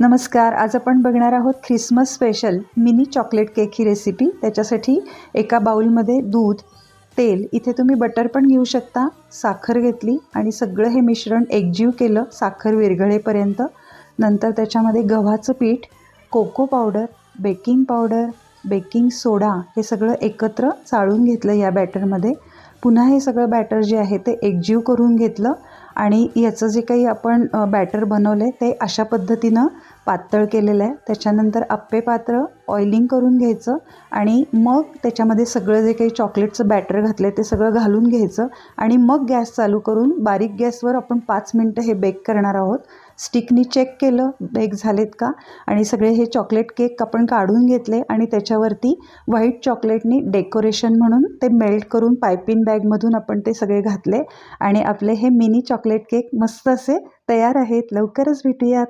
नमस्कार. आज आपण बघणार आहोत Christmas special mini chocolate cake ही रेसिपी. त्याच्यासाठी एका बाउलमध्ये दूध, तेल, इथे तुम्ही बटर पण घेऊ शकता, साखर घेतली आणि सगळं हे मिश्रण एकजीव केलं साखर विरघळेपर्यंत. नंतर त्याच्यामध्ये गव्हाचं पीठ, cocoa powder, baking powder, baking soda हे सगळं एकत्र चाळून घेतलं या बॅटरमध्ये. पुन्हा हे सगळं बॅटर जे आहे ते एकजीव करून घेतलं आणि याचं जे काही आपण बॅटर बनवलं आहे ते अशा पद्धतीनं पातळ केलेलं आहे. त्याच्यानंतर आप्पे पात्र ऑइलिंग करून घ्यायचं आणि मग त्याच्यामध्ये सगळं जे काही चॉकलेटचं बॅटर घातलं आहे ते सगळं घालून घ्यायचं आणि मग गॅस चालू करून बारीक गॅसवर आपण 5 मिनटं हे बेक करणार आहोत. स्टिकनी चेक केलं बेक झालेत का आणि सगळे हे चॉकलेट केक आपण काढून घेतले आणि त्याच्यावरती व्हाईट चॉकलेटनी डेकोरेशन म्हणून ते मेल्ट करून पायपिंग बॅगमधून आपण ते सगळे घातले आणि आपले हे मिनी चॉकलेट केक मस्त असे तयार आहेत. लवकरच भेटूयात.